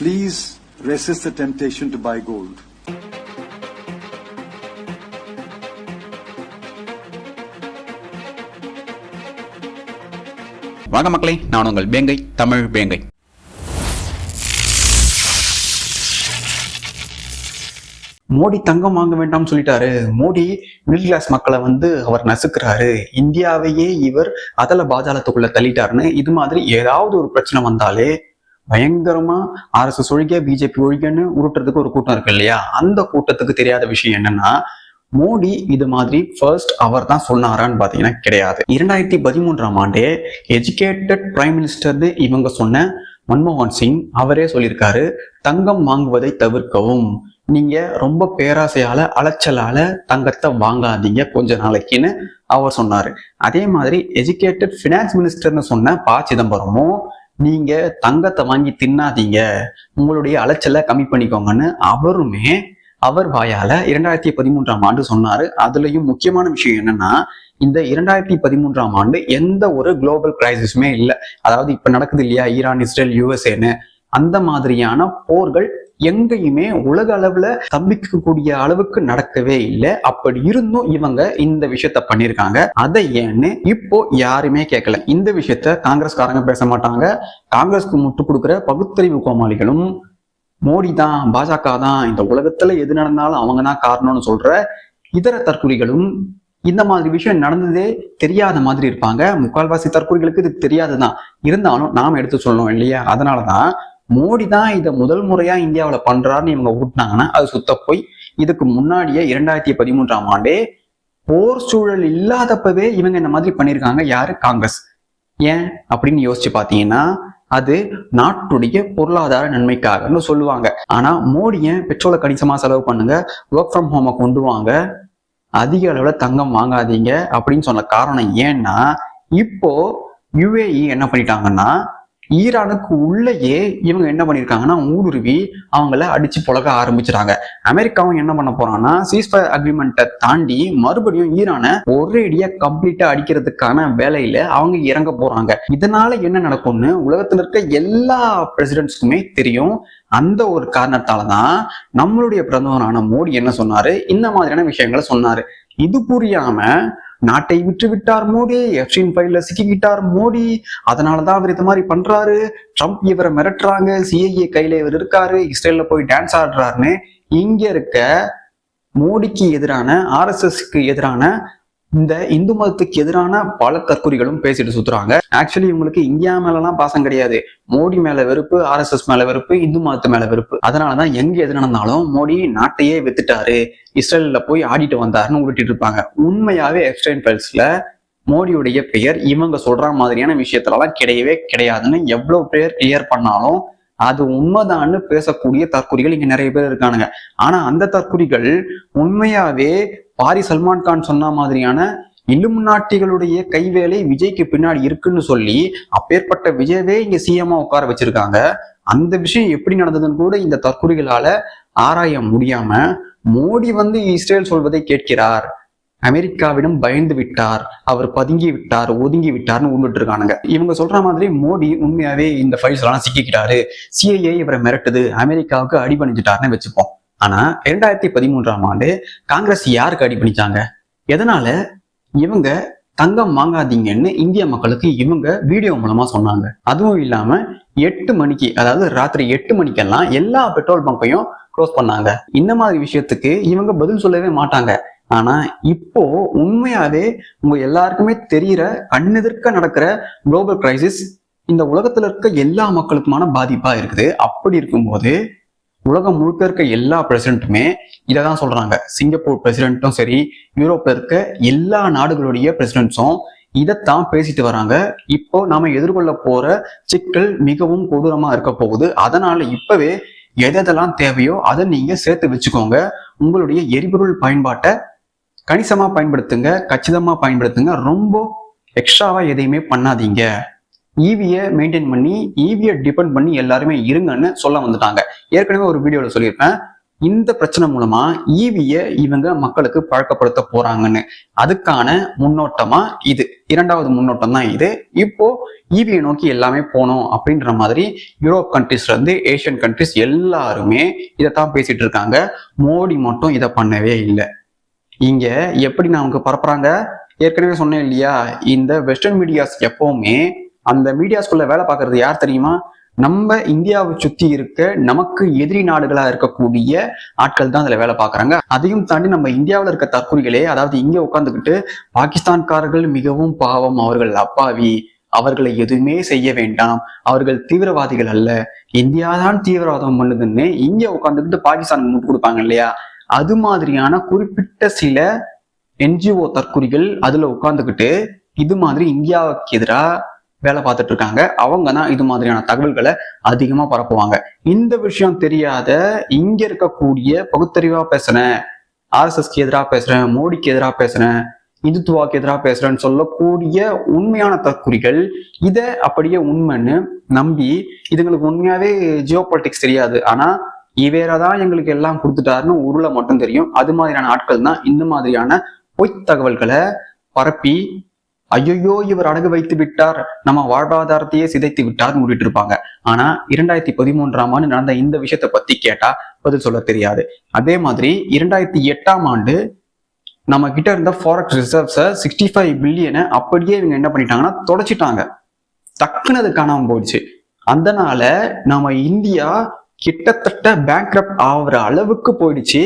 Please resist the temptation to buy gold. வாங்க மக்களே, நான் உங்கள் பேங்கை, தமிழ் பேங்கை. மோடி தங்கம் வாங்க வேண்டாம்னு சொல்லிட்டாரு. மோடி மிடில் கிளாஸ் மக்களை அவர் நசுக்கிறாரு, இந்தியாவையே இவர் அதல பாஜாலத்துக்குள்ள தள்ளிட்டாருன்னு இது மாதிரி ஏதாவது ஒரு பிரச்சனை வந்தாலே பயங்கரமா RSS ஒழிக பிஜேபி ஒழிகன்னு உருட்டுறதுக்கு ஒரு கூட்டம் இருக்கு இல்லையா? அந்த கூட்டத்துக்கு தெரியாத விஷயம் என்னன்னா, மோடி இது மாதிரி ஃபர்ஸ்ட் அவர் தான் சொன்னாரான்னு பாத்தீங்கன்னா கிடையாது. 2013ஆம் ஆண்டே எஜுகேட்டட் பிரைம் மினிஸ்டர்னு இவங்க சொன்ன மன்மோகன் சிங் அவரே சொல்லியிருக்காரு, தங்கம் வாங்குவதை தவிர்க்கவும், நீங்க ரொம்ப பேராசையால அலைச்சலால தங்கத்தை வாங்காதீங்க கொஞ்ச நாளைக்குன்னு அவர் சொன்னாரு. அதே மாதிரி எஜுகேட்டட் பினான்ஸ் மினிஸ்டர்னு சொன்ன ப. சிதம்பரமும், நீங்க தங்கத்தை வாங்கி தின்னாதீங்க, உங்களுடைய அலைச்சலை கம்மி பண்ணிக்கோங்கன்னு அவருமே அவர் வாயால 2013ஆம் ஆண்டு சொன்னாரு. அதுலயும் முக்கியமான விஷயம் என்னன்னா, இந்த 2013ஆம் ஆண்டு எந்த ஒரு குளோபல் கிரைசிஸுமே இல்லை. அதாவது இப்ப நடக்குது இல்லையா, ஈரான், இஸ்ரேல், USA, அந்த மாதிரியான போர்கள் எங்கேயுமே உலக அளவுல தம்பிக்கக்கூடிய அளவுக்கு நடக்கவே இல்லை. அப்படி இருந்தும் இவங்க இந்த விஷயத்த பண்ணிருக்காங்க. அதை ஏன்னு இப்போ யாருமே கேட்கல. இந்த விஷயத்த காங்கிரஸ்காரங்க பேச மாட்டாங்க. காங்கிரஸ்க்கு முட்டு கொடுக்குற பகுத்தறிவு கோமாளிகளும், மோடி தான், பாஜக தான், இந்த உலகத்துல எது நடந்தாலும் அவங்க தான் காரணம்னு சொல்ற இதர தற்குறிகளும் இந்த மாதிரி விஷயம் நடந்ததே தெரியாத மாதிரி இருப்பாங்க. முக்கால்வாசி தற்குறிகளுக்கு இது தெரியாதுதான். இருந்தாலும் நாம எடுத்து சொல்லணும் இல்லையா? அதனாலதான் மோடி தான் இதை முதல் முறையா இந்தியாவில பண்றாருன்னு இவங்க ஊட்டினாங்கன்னா அது சுத்த போய். இதுக்கு முன்னாடியே 2013ஆம் ஆண்டே போர் சூழல் இல்லாதப்பவே இவங்க இந்த மாதிரி பண்ணியிருக்காங்க. யாரு? காங்கிரஸ். ஏன் அப்படின்னு யோசிச்சு பாத்தீங்கன்னா, அது நாட்டுடைய பொருளாதார நன்மைக்காகன்னு சொல்லுவாங்க. ஆனா மோடிய பெட்ரோலை கணிசமா செலவு பண்ணுங்க, ஒர்க் ஃப்ரம் ஹோமை கொண்டு வாங்க, அதிக அளவுல தங்கம் வாங்காதீங்க அப்படின்னு சொன்ன காரணம் ஏன்னா, இப்போ UAE என்ன பண்ணிட்டாங்கன்னா, ஈரானுக்கு உள்ளேயே இவங்க என்ன பண்ணிருக்காங்கன்னா ஊடுருவி அவங்கள அடிச்சு புழக ஆரம்பிச்சிட்டாங்க. அமெரிக்காவும் என்ன பண்ண போறான்னா, சீஸ்ஃபயர் அக்ரிமெண்ட்டை தாண்டி மறுபடியும் ஈரானை ஒரேடியா கம்ப்ளீட்டா அடிக்கிறதுக்கான வேலையில அவங்க இறங்க போறாங்க. இதனால என்ன நடக்கும்னு உலகத்துல இருக்க எல்லா பிரசிடென்ட்ஸ்க்குமே தெரியும். அந்த ஒரு காரணத்தாலதான் நம்மளுடைய பிரதமரான மோடி என்ன சொன்னாரு, இந்த மாதிரியான விஷயங்களை சொன்னாரு. இது புரியாம நாட்டை விட்டு விட்டார் மோடி, எப்ஸ்டைன் ஃபைல்ல சிக்கிக்கிட்டார் மோடி, அதனாலதான் அவர் இது மாதிரி பண்றாரு, ட்ரம்ப் இவரை மிரட்டுறாங்க, CIA கையில இவர் இருக்காரு, இஸ்ரேல்ல போய் டான்ஸ் ஆடுறாருன்னு இங்க இருக்க மோடிக்கு எதிரான, RSSக்கு எதிரான, இந்த இந்து மதத்துக்கு எதிரான பல தற்குறிகளும் பேசிட்டு சுத்துறாங்க. ஆக்சுவலி இவங்களுக்கு இந்தியா மேலாம் பாசம் கிடையாது. மோடி மேல வெறுப்பு, RSS மேல வெறுப்பு, இந்து மதத்து மேல வெறுப்பு. அதனாலதான் எங்க எது நடந்தாலும் மோடி நாட்டையே வித்துட்டாரு, இஸ்ரேல்ல போய் ஆடிட்டு வந்தாருன்னு உருட்டிட்டு இருப்பாங்க. உண்மையாவே எப்ஸ்டைன் ஃபைல்ஸ்ல மோடியுடைய பெயர் இவங்க சொல்ற மாதிரியான விஷயத்துலலாம் கிடையவே கிடையாதுன்னு எவ்வளவு பேர் கிளியர் பண்ணாலும் அது உண்மைதான்னு பேசக்கூடிய தற்குறிகள் இங்க நிறைய பேர் இருக்கானுங்க. ஆனா அந்த தற்குறிகள் உண்மையாவே பாரி சல்மான் கான் சொன்ன மாதிரியான இலுமினாட்டிகளுடைய கைவேலை விஜய்க்கு பின்னாடி இருக்குன்னு சொல்லி அப்பேற்பட்ட விஜயவே இங்க CM-ஆ உட்கார வச்சிருக்காங்க. அந்த விஷயம் எப்படி நடந்ததுன்னு கூட இந்த தற்குறிகளால ஆராய முடியாம மோடி இஸ்ரேல் சொல்வதை கேட்கிறார், அமெரிக்காவிடம் பயந்து விட்டார், அவர் பதுங்கி விட்டார், ஒதுங்கி விட்டார்னு உண்டுட்டு இருக்கானுங்க. இவங்க சொல்ற மாதிரி மோடி உண்மையாவே இந்த ஃபைல்ஸ் எல்லாம் சிக்கிக்கிட்டாரு, CIA இவரை மிரட்டுது, அமெரிக்காவுக்கு அடிபணிஞ்சிட்டாருன்னு வச்சுப்போம். ஆனா 2013ஆம் ஆண்டு காங்கிரஸ் யாருக்கு அடிபணிச்சாங்க? எதனால? இவங்க தங்கம் வாங்காதீங்கன்னு இந்திய மக்களுக்கு இவங்க வீடியோ மூலமா சொன்னாங்க. அதுவும் இல்லாம 8 மணிக்கு, அதாவது ராத்திரி 8 மணிக்கெல்லாம் எல்லா பெட்ரோல் பங்கையும் க்ளோஸ் பண்ணாங்க. இந்த மாதிரி விஷயத்துக்கு இவங்க பதில் சொல்லவே மாட்டாங்க. ஆனா இப்போ உண்மையாவே உங்க எல்லாருக்குமே தெரியற, கண்ணெதிர்க்க நடக்கிற குளோபல் கிரைசிஸ் இந்த உலகத்துல இருக்க எல்லா மக்களுக்குமான பாதிப்பா இருக்குது. அப்படி இருக்கும்போது உலகம் முழுக்க இருக்க எல்லா பிரசிடென்ட்டுமே இதைதான் சொல்றாங்க. சிங்கப்பூர் பிரசிடென்ட்டும் சரி, யூரோப்ல இருக்க எல்லா நாடுகளுடைய பிரசிடென்ட்ஸும் இதைத்தான் பேசிட்டு வராங்க. இப்போ நாம எதிர்கொள்ள போற சிக்கல் மிகவும் கொடூரமா இருக்க போகுது. அதனால இப்பவே எதெல்லாம் தேவையோ அதை நீங்க சேர்த்து வச்சுக்கோங்க. உங்களுடைய எரிபொருள் பயன்பாட்டை கணிசமா பயன்படுத்துங்க, கச்சிதமா பயன்படுத்துங்க, ரொம்ப எக்ஸ்ட்ராவா எதையுமே பண்ணாதீங்க. EVயை மெயின்டைன் பண்ணி, EVயை டிபெண்ட் பண்ணி எல்லாருமே இருங்கன்னு சொல்ல வந்துட்டாங்க. ஏற்கனவே ஒரு வீடியோல சொல்லியிருப்பேன், இந்த பிரச்சனை மூலமா ஈவிய இவங்க மக்களுக்கு பழக்கப்படுத்த போறாங்கன்னு. அதுக்கான முன்னோட்டமா இது இரண்டாவது முன்னோட்டம் தான் இது. இப்போ ஈவியை நோக்கி எல்லாமே போனோம் அப்படின்ற மாதிரி யூரோப் கண்ட்ரிஸ்ல இருந்து ஏசியன் கண்ட்ரிஸ் எல்லாருமே இதைத்தான் பேசிட்டு இருக்காங்க. மோடி மட்டும் இதை பண்ணவே இல்லை. இங்க எப்படி நமக்கு பரப்புறாங்க, ஏற்கனவே சொன்னேன் இல்லையா, இந்த வெஸ்டர்ன் மீடியாஸ் எப்பவுமே அந்த மீடியாஸ்குள்ள வேலை பார்க்கறது யார் தெரியுமா? நம்ம இந்தியாவை சுத்தி இருக்க நமக்கு எதிரி நாடுகளா இருக்கக்கூடிய ஆட்கள் தான் அதுல வேலை பார்க்கறாங்க. அதையும் தாண்டி நம்ம இந்தியாவில் இருக்க தற்கொலைகளே, அதாவது இங்க உட்காந்துக்கிட்டு பாகிஸ்தான்காரர்கள் மிகவும் பாவம், அவர்கள் அப்பாவி, அவர்களை எதுவுமே செய்ய வேண்டாம், அவர்கள் தீவிரவாதிகள் அல்ல, இந்தியா தான் தீவிரவாதம் பண்ணுதுன்னு இங்க உட்காந்துக்கிட்டு பாகிஸ்தானுக்கு முட்டு கொடுப்பாங்க இல்லையா, அது மாதிரியான குறிப்பிட்ட சில என்ஜிஓ தற்கொலைகள் அதுல உட்காந்துக்கிட்டு இது மாதிரி இந்தியாவுக்கு எதிராக வேலை பார்த்துட்டு இருக்காங்க. அவங்க தான் இது மாதிரியான தகவல்களை அதிகமா பரப்புவாங்க. இந்த விஷயம் தெரியாத இங்க இருக்கக்கூடிய பகுத்தறிவா பேசுறேன், RSSக்கு எதிராக பேசுறேன், மோடிக்கு எதிராக பேசுறேன், இந்துத்துவாக்கு எதிராக பேசுறேன்னு சொல்லக்கூடிய உண்மையான தற்குறிகள் இதை அப்படியே உண்மைன்னு நம்பி, இதுங்களுக்கு உண்மையாவே ஜியோ பாலிட்டிக்ஸ் தெரியாது, ஆனா இவேரதான் எங்களுக்கு எல்லாம் கொடுத்துட்டாருன்னு உருளை மட்டும் தெரியும். அது மாதிரியான ஆட்கள் தான் இந்த மாதிரியான பொய் தகவல்களை பரப்பி ஐயோ இவர் அடகு வைத்து விட்டார், நம்ம வாழ்வாதாரத்தையே சிதைத்து விட்டார் மூடிட்டு இருப்பாங்க. ஆனா 2013ஆம் ஆண்டு நடந்த இந்த விஷயத்த பத்தி கேட்டா பதில் சொல்ல தெரியாது. அதே மாதிரி 2008ஆம் ஆண்டு நம்ம கிட்ட இருந்த ஃபாரெக்ஸ் ரிசர்வ்ஸை 65 பில்லியனை அப்படியே இவங்க என்ன பண்ணிட்டாங்கன்னா தொடச்சிட்டாங்க. டக்குன்னு அது காணாம போயிடுச்சு. அதனால நம்ம இந்தியா கிட்டத்தட்ட பேங்க்ரப்ட் ஆகுற அளவுக்கு போயிடுச்சு.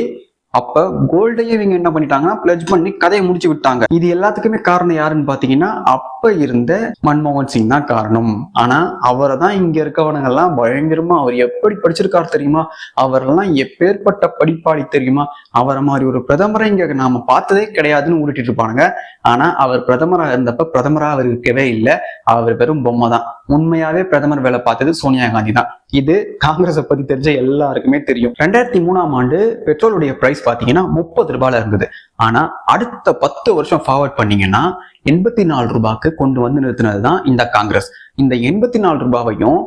அப்ப கோல்டையே இவங்க என்ன பண்ணிட்டாங்கன்னா பிளட்ஜ் பண்ணி கதையை முடிச்சு விட்டாங்க. இது எல்லாத்துக்குமே காரணம் யாருன்னு பாத்தீங்கன்னா அப்ப இருந்த மன்மோகன் சிங் தான் காரணம். ஆனா அவரை தான் இங்க இருக்கவனுங்க எல்லாம் பயங்கரமா, அவர் எப்படி படிச்சிருக்காரு தெரியுமா, அவரெல்லாம் எப்பேற்பட்ட படிப்பாளி தெரியுமா, அவரை மாதிரி ஒரு பிரதமரை இங்க நாம பார்த்ததே கிடையாதுன்னு ஊட்டிட்டு இருப்பானுங்க. ஆனா அவர் பிரதமராக இருந்தப்ப பிரதமரா அவர் இருக்கவே இல்லை, அவர் வெறும் பொம்மை தான். உண்மையாவே பிரதமர் வேலை பார்த்தது சோனியா காந்தி தான். இது காங்கிரஸை பத்தி தெரிஞ்ச எல்லாருக்குமே தெரியும். 2003ஆம் ஆண்டு பெட்ரோலுடைய பிரைஸ் பாத்தீங்கன்னா 30 ரூபாயில இருந்தது. ஆனா அடுத்த 10 வருஷம் ஃபார்வர்ட் பண்ணீங்கன்னா 84 ரூபாய்க்கு கொண்டு வந்து நிறுத்தினதுதான் இந்த காங்கிரஸ். இந்த 84 ரூபாவையும்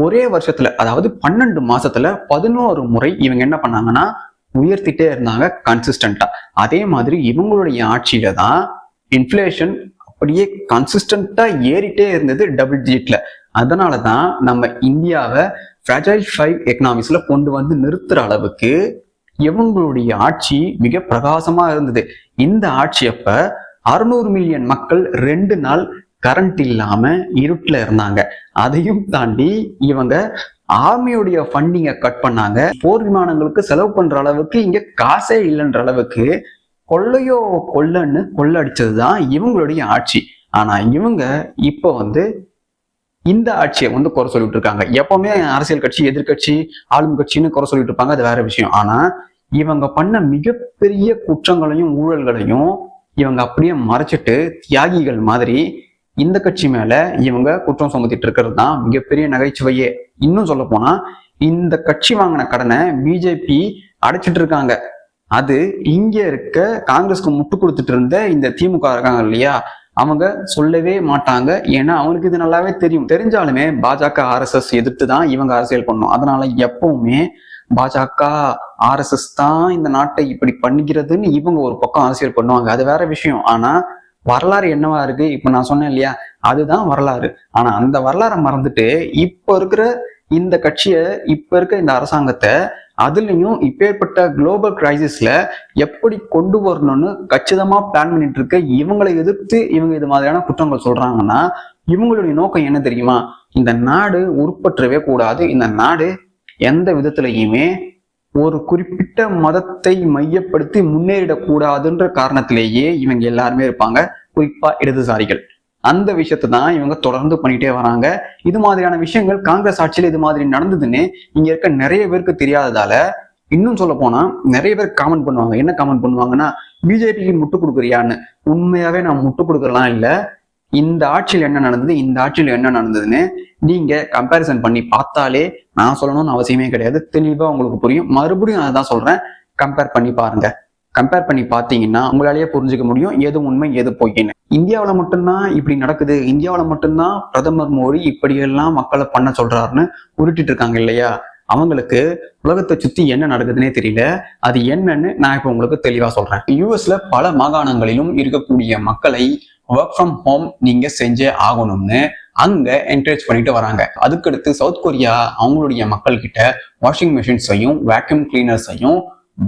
ஒரே வருஷத்துல, அதாவது 12 மாசத்துல 11 முறை இவங்க என்ன பண்ணாங்கன்னா உயர்த்திட்டே இருந்தாங்க கன்சிஸ்டன்டா. அதே மாதிரி இவங்களுடைய ஆட்சியில தான் இன்ஃபிளேஷன் அப்படியே கன்சிஸ்டன்டா ஏறிட்டே இருந்தது டபுள் டிஜிட்ல. அதனாலதான் நம்ம இந்தியாவை ஃப்ராஜைல் 5 எக்கனாமிக்ஸ்ல கொண்டு வந்து நிறுத்துற அளவுக்கு இவங்களுடைய ஆட்சி மிக பிரகாசமா இருந்தது. இந்த ஆட்சி அப்ப 600 மில்லியன் மக்கள் 2 நாள் கரண்ட் இல்லாம இருட்டுல இருந்தாங்க. அதையும் தாண்டி இவங்க ஆர்மியுடைய ஃபண்டிங்கை கட் பண்ணாங்க. போர் விமானங்களுக்கு செலவு பண்ற அளவுக்கு இங்க காசே இல்லைன்ற அளவுக்கு கொள்ளையோ கொள்ளன்னு கொள்ளடிச்சதுதான் இவங்களுடைய ஆட்சி. ஆனா இவங்க இப்ப இந்த ஆட்சியை குறை சொல்லிட்டு இருக்காங்க. எப்பவுமே அரசியல் கட்சி, எதிர்கட்சி, ஆளும் கட்சின்னு குறை சொல்லிட்டு இருப்பாங்க, அது வேற விஷயம். ஆனா இவங்க பண்ண மிகப்பெரிய குற்றங்களையும் ஊழல்களையும் இவங்க அப்படியே மறைச்சிட்டு தியாகிகள் மாதிரி இந்த கட்சி மேல இவங்க குற்றம் சுமத்திட்டு இருக்கிறது தான் மிகப்பெரிய நகைச்சுவையே. இன்னும் சொல்ல போனா இந்த கட்சி வாங்கின கடனை பிஜேபி அடைச்சிட்டு இருக்காங்க. அது இங்க இருக்க காங்கிரஸ்க்கு முட்டு கொடுத்துட்டு இருந்த இந்த திமுக இருக்காங்க இல்லையா, அவங்க சொல்லவே மாட்டாங்க. ஏன்னா அவங்களுக்கு இது நல்லாவே தெரியும். தெரிஞ்சாலுமே பாஜக RSS எதிர்த்து தான் இவங்க அரசியல் பண்ணணும். அதனால எப்பவுமே பாஜக RSS தான் இந்த நாட்டை இப்படி பண்ணிக்கிறதுன்னு இவங்க ஒரு பக்கம் அரசியல் பண்ணுவாங்க, அது வேற விஷயம். ஆனா வரலாறு என்னவா இருக்கு, இப்ப நான் சொன்னேன் இல்லையா, அதுதான் வரலாறு. ஆனா அந்த வரலாறை மறந்துட்டு இப்ப இருக்கிற இந்த கட்சியை, இப்ப இருக்க இந்த அரசாங்கத்தை, அதுலயும் இப்பேற்பட்ட குளோபல் கிரைசிஸ்ல எப்படி கொண்டு வரணும்னு கச்சிதமா பிளான் பண்ணிட்டு இருக்க இவங்களை எதிர்த்து இவங்க இது மாதிரியான குற்றங்கள் சொல்றாங்கன்னா இவங்களுடைய நோக்கம் என்ன தெரியுமா? இந்த நாடு உருப்பற்றவே கூடாது, இந்த நாடு எந்த விதத்திலையுமே ஒரு குறிப்பிட்ட மதத்தை மையப்படுத்தி முன்னேறிடக்கூடாதுன்ற காரணத்திலேயே இவங்க எல்லாருமே இருப்பாங்க, குறிப்பா இடதுசாரிகள். அந்த விஷயத்தை தான் இவங்க தொடர்ந்து பண்ணிட்டே வராங்க. இது மாதிரியான விஷயங்கள் காங்கிரஸ் ஆட்சியில இது மாதிரி நடந்ததுன்னு இங்க இருக்க நிறைய பேருக்கு தெரியாததால, இன்னும் சொல்ல போனா நிறைய பேர் காமெண்ட் பண்ணுவாங்க. என்ன காமெண்ட் பண்ணுவாங்கன்னா, பிஜேபிக்கு முட்டு கொடுக்குறியான்னு. உண்மையாவே நான் முட்டு கொடுக்கறலாம் இல்லை. இந்த ஆட்சியில் என்ன நடந்தது, இந்த ஆட்சியில் என்ன நடந்ததுன்னு நீங்க கம்பேரிசன் பண்ணி பார்த்தாலே, நான் சொல்லணும்னு அவசியமே கிடையாது, தெளிவா உங்களுக்கு புரியும். மறுபடியும் அதை தான் சொல்றேன், கம்பேர் பண்ணி பாருங்க. கம்பேர் பண்ணி பார்த்தீங்கன்னா உங்களாலேயே புரிஞ்சுக்க முடியும் எது உண்மை எது பொய்ன்னு. இந்தியாவில் மட்டும்தான் இப்படி நடக்குது, இந்தியாவில் மட்டும்தான் பிரதமர் மோடி இப்படியெல்லாம் மக்களை பண்ண சொல்றாருன்னு உருட்டிட்டு இருக்காங்க இல்லையா. அவங்களுக்கு உலகத்தை சுத்தி என்ன நடக்குதுன்னே தெரியல. அது என்னன்னு நான் இப்ப உங்களுக்கு தெளிவா சொல்றேன். யூஎஸ்ல பல மாகாணங்களிலும் இருக்கக்கூடிய மக்களை ஒர்க் ஃப்ரம் ஹோம் நீங்க செஞ்சே ஆகணும்னு அங்க என்கரேஜ் பண்ணிட்டு வராங்க. அதுக்கடுத்து சவுத் கொரியா அவங்களுடைய மக்கள் கிட்ட வாஷிங் மிஷின்ஸையும் வேக்யூம் கிளீனர்ஸையும்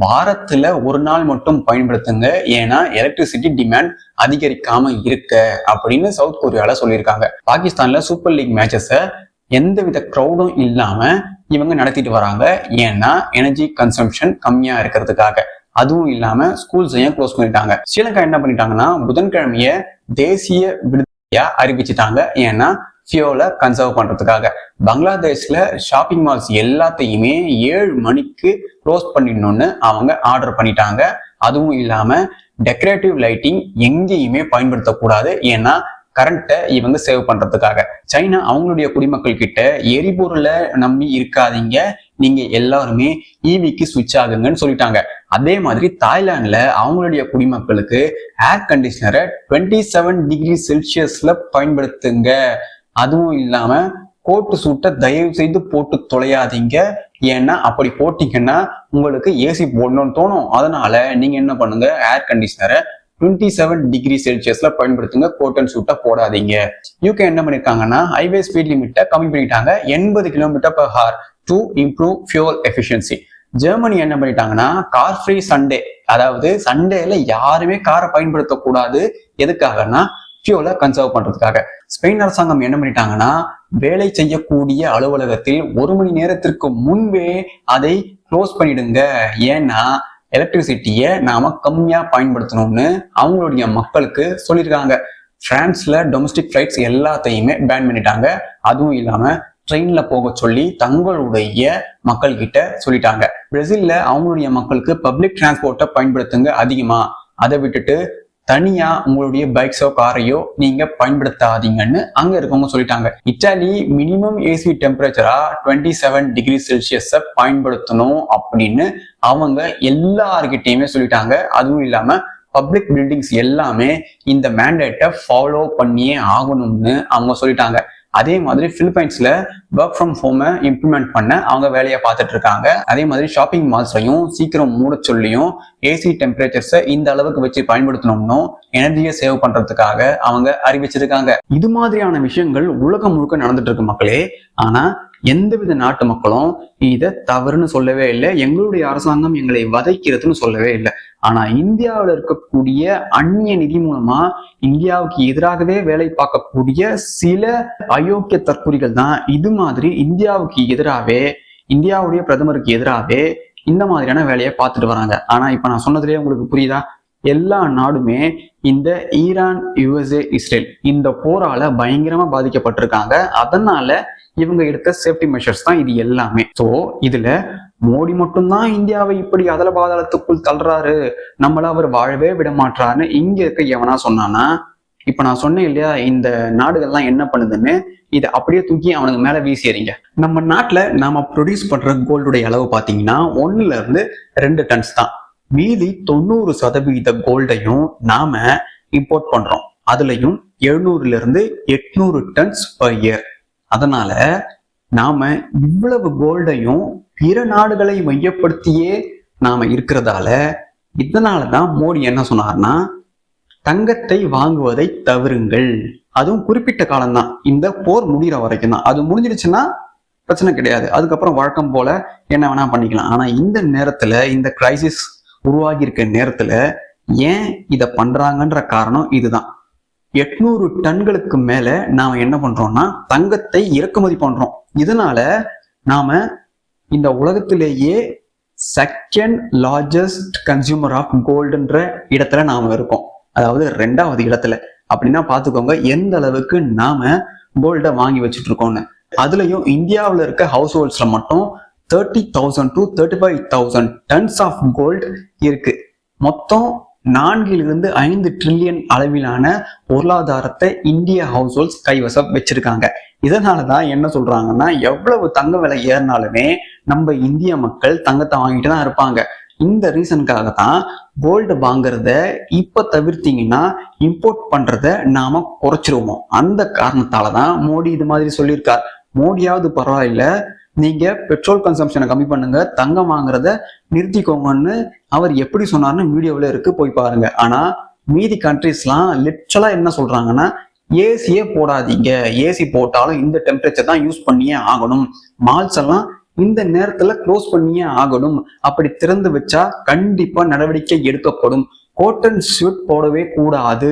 வாரத்துல ஒரு நாள் மட்டும் பயன்படுத்துங்க, ஏன்னா எலக்ட்ரிசிட்டி டிமாண்ட் அதிகரிக்காம இருக்க அப்படின்னு சவுத் கொரியால சொல்லியிருக்காங்க. பாகிஸ்தான்ல சூப்பர் லீக் மேட்சஸ எந்தவித க்ரௌடும் இல்லாம இவங்க நடத்திட்டு வராங்க, ஏன்னா எனர்ஜி கன்சம்ஷன் கம்மியா இருக்கிறதுக்காக. அதுவும் இல்லாம ஸ்கூல்ஸையும் க்ளோஸ் பண்ணிட்டாங்க. ஸ்ரீலங்கா என்ன பண்ணிட்டாங்கன்னா புதன்கிழமைய தேசிய விடுதியா அறிவிச்சிட்டாங்க, ஏன்னா ஃபியூலை கன்சர்வ் பண்றதுக்காக. பங்களாதேஷ்ல ஷாப்பிங் மால்ஸ் எல்லாத்தையுமே 7 மணிக்கு க்ளோஸ் பண்ணிடணும்னு அவங்க ஆர்டர் பண்ணிட்டாங்க. அதுவும் இல்லாம டெக்கரேட்டிவ் லைட்டிங் எங்கேயுமே பயன்படுத்தக்கூடாது, ஏன்னா கரண்ட்டை இவங்க சேவ் பண்றதுக்காக. சைனா அவங்களுடைய குடிமக்கள் கிட்ட எரிபொருளை நம்பி இருக்காதீங்க, நீங்க எல்லாருமே ஈவிக்கு சுவிட்ச் ஆகுங்கன்னு சொல்லிட்டாங்க. அதே மாதிரி தாய்லாந்துல அவங்களுடைய குடிமக்களுக்கு ஏர் கண்டிஷனரை 27 டிகிரி செல்சியஸ்ல பயன்படுத்துங்க. அதுவும் இல்லாம கோட்டு சூட்டை தயவு செய்து போட்டு தொலையாதீங்க, ஏன்னா அப்படி போட்டீங்கன்னா உங்களுக்கு ஏசி போடணும்னு தோணும். அதனால நீங்க என்ன பண்ணுங்க, ஏர் கண்டிஷனரை 27 டிகிரி செல்சியஸ்ல பயன்படுத்துங்க, கோட் அண்ட் சூட்டை போடாதீங்க. யூகே என்ன பண்ணிருக்காங்கன்னா ஹைவே ஸ்பீட் லிமிட்டை கம்மி பண்ணிட்டாங்க 80 km/h to improve fuel efficiency. Germany என்ன பண்ணிட்டாங்கன்னா கார் ஃப்ரீ சண்டே, அதாவது சண்டேல யாருமே காரை பயன்படுத்தக்கூடாது. எதுக்காகனா ஃபியூலை கன்சர்வ் பண்றதுக்காக. ஸ்பெயின் அரசாங்கம் என்ன பண்ணிட்டாங்கன்னா வேலை செய்யக்கூடிய அலுவலகத்தில் 1 மணி நேரத்திற்கு முன்பே அதை க்ளோஸ் பண்ணிடுங்க, ஏன்னா எலக்ட்ரிசிட்டியை நாம கம்மியா பயன்படுத்தணும்னு அவங்களுடைய மக்களுக்கு சொல்லியிருக்காங்க. பிரான்ஸ்ல டொமஸ்டிக் ஃபிளைட்ஸ் எல்லாத்தையுமே பேன் பண்ணிட்டாங்க. அதுவும் இல்லாம ட்ரெயின்ல போக சொல்லி தங்களுடைய மக்கள் கிட்ட சொல்லிட்டாங்க. பிரேசில்ல அவங்களுடைய மக்களுக்கு பப்ளிக் டிரான்ஸ்போர்ட்டை பயன்படுத்துங்க அதிகமா, அதை விட்டுட்டு தனியா உங்களுடைய பைக்ஸோ காரையோ நீங்க பயன்படுத்தாதீங்கன்னு அங்க இருக்கவங்க சொல்லிட்டாங்க. Italy minimum AC டெம்பரேச்சரா 27 degree Celsius பயன்படுத்தணும் அப்படின்னு அவங்க எல்லார்கிட்டையுமே சொல்லிட்டாங்க. அதுவும் இல்லாம பப்ளிக் பில்டிங்ஸ் எல்லாமே இந்த மேண்டேட்டை ஃபாலோ பண்ணியே ஆகணும்னு அவங்க சொல்லிட்டாங்க. அதே மாதிரி பிலிப்பைன்ஸ்ல ஒர்க் ஃப்ரம் ஹோமை இம்ப்ளிமெண்ட் பண்ண அவங்க வேலையை பார்த்துட்டு இருக்காங்க. அதே மாதிரி ஷாப்பிங் மால்ஸையும் சீக்கிரம் மூட சொல்லியும் ஏசி டெம்பரேச்சர்ஸை இந்த அளவுக்கு வச்சு பயன்படுத்தணும்னும் எனர்ஜியை சேவ் பண்றதுக்காக அவங்க அறிவிச்சிருக்காங்க. இது மாதிரியான விஷயங்கள் உலகம் முழுக்க நடந்துட்டு இருக்கு மக்களே. ஆனா எந்தவித நாட்டு மக்களும் இதை தவறுன்னு சொல்லவே இல்லை, எங்களுடைய அரசாங்கம் எங்களை வதைக்கிறதுன்னு சொல்லவே இல்லை. ஆனா இந்தியாவில் இருக்கக்கூடிய அந்நிய நிதி மூலமா இந்தியாவுக்கு எதிராகவே வேலை பார்க்கக்கூடிய சில அயோக்கிய தற்குறிகள் தான் இது மாதிரி இந்தியாவுக்கு எதிராகவே, இந்தியாவுடைய பிரதமருக்கு எதிராகவே இந்த மாதிரியான வேலையை பார்த்துட்டு வராங்க. ஆனா இப்ப நான் சொன்னதுலேயே உங்களுக்கு புரியுதா, எல்லா நாடுமே இந்த ஈரான், யுஎஸ்ஏ, இஸ்ரேல் இந்த போரால பயங்கரமா பாதிக்கப்பட்டிருக்காங்க. அதனால இவங்க எடுத்த சேஃப்டி மெஷர்ஸ் தான் இது எல்லாமே. சோ இதுல மோடி மட்டும்தான் இந்தியாவை இப்படி அதல பாதாளத்துக்குள் தள்ளுறாரு, நம்மள அவர் வாழவே விட மாட்டாருன்னு இங்க இருக்க எவனா சொன்னானா, இப்ப நான் சொன்னேன் இல்லையா இந்த நாடுகள்லாம் என்ன பண்ணுதுன்னு, இதை அப்படியே தூக்கி அவனுக்கு மேல வீசியறீங்க. நம்ம நாட்டுல நாம ப்ரொடியூஸ் பண்ற கோல்டுடைய அளவு பாத்தீங்கன்னா 1 to 2 டன்ஸ் தான். மீதி 90% கோல்டையும் நாம இம்போர்ட் பண்றோம். அதுலயும் 700 to 800 டன்ஸ் per year. அதனால நாம இவ்வளவு கோல்டையும் பிற நாடுகளை மையப்படுத்தியே நாம இருக்கிறதால, இதனாலதான் மோடி என்ன சொன்னார்னா தங்கத்தை வாங்குவதை தவிருங்கள். அதுவும் குறிப்பிட்ட காலம்தான், இந்த போர் முடிகிற வரைக்கும் தான். அது முடிஞ்சிடுச்சுன்னா பிரச்சனை கிடையாது, அதுக்கப்புறம் வழக்கம் போல என்ன வேணா பண்ணிக்கலாம். ஆனா இந்த நேரத்துல, இந்த கிரைசிஸ் உருவாகி இருக்க நேரத்துல ஏன் இதை பண்றாங்கன்ற காரணம் இதுதான். 800 டன்களுக்கு மேல நாம என்ன பண்றோம்னா தங்கத்தை இறக்குமதி பண்றோம். இதனால நாம இந்த உலகத்திலேயே செகண்ட் லார்ஜஸ்ட் கன்சியூமர் ஆஃப் கோல்டுன்ற இடத்துல நாம இருக்கோம், அதாவது 2வது இடத்துல. அப்படின்னா பாத்துக்கோங்க எந்த அளவுக்கு நாம கோல்டை வாங்கி வச்சுட்டு இருக்கோம்னு. அதுலயும் இந்தியாவில் இருக்க ஹவுஸ் ஹோல்ட்ஸ்ல மட்டும் 30,000 to 35,000 டன்ஸ் ஆஃப் கோல்டு இருக்கு. மொத்தம் 4 to 5 ட்ரில்லியன் அளவிலான பொருளாதாரத்தை இந்திய ஹவுஸ் ஹோல்ட்ஸ் கைவசம் வச்சிருக்காங்க. இதனாலதான் என்ன சொல்றாங்கன்னா எவ்வளவு தங்க விலை ஏறினாலுமே நம்ம இந்திய மக்கள் தங்கத்தை வாங்கிட்டு தான் இருப்பாங்க. இந்த ரீசனுக்காக தான் கோல்டு வாங்குறத இப்ப தவிர்த்தீங்கன்னா இம்போர்ட் பண்றத நாம குறைச்சிருவோம். அந்த காரணத்தாலதான் மோடி இது மாதிரி சொல்லியிருக்கார். மோடியாவது பரவாயில்ல, நீங்க பெட்ரோல் கன்சம்ஷனை கம்மி பண்ணுங்க, தங்கம் வாங்குறத நிறுத்திக்கோங்கன்னு அவர் எப்படி சொன்னார்னு வீடியோவில் இருக்கு, போய் பாருங்க. ஆனா மீதி கண்ட்ரிஸ்லாம் லிட்ரலா என்ன சொல்றாங்கன்னா, ஏசியே போடாதீங்க, ஏசி போட்டாலும் இந்த டெம்பரேச்சர் தான் யூஸ் பண்ணியே ஆகணும், மால்ஸ் எல்லாம் இந்த நேரத்துல க்ளோஸ் பண்ணியே ஆகணும், அப்படி திறந்து வச்சா கண்டிப்பா நடவடிக்கை எடுக்கப்படும், கோட்டன் ஸ்வெட் போடவே கூடாது,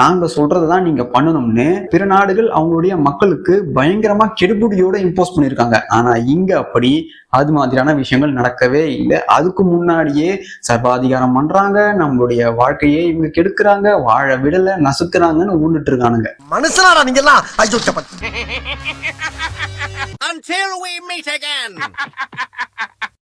நாங்க சொல்றதுதான் நீங்க பண்ணணும்னு பிற நாடுகள் அவங்களுடைய மக்களுக்கு பயங்கரமா கெடுபுடியோட இம்போஸ் பண்ணியிருக்காங்க. ஆனா இங்க அப்படி அது மாதிரியான விஷயங்கள் நடக்கவே இல்லை. அதுக்கு முன்னாடியே சர்வாதிகாரம் பண்றாங்க, நம்மளுடைய வாழ்க்கையே இவங்க கெடுக்கிறாங்க, வாழ விடல, நசுக்குறாங்கன்னு ஊண்டுட்டு இருக்கானுங்க. மனுஷனாடா நீங்க எல்லாம். Until we meet again.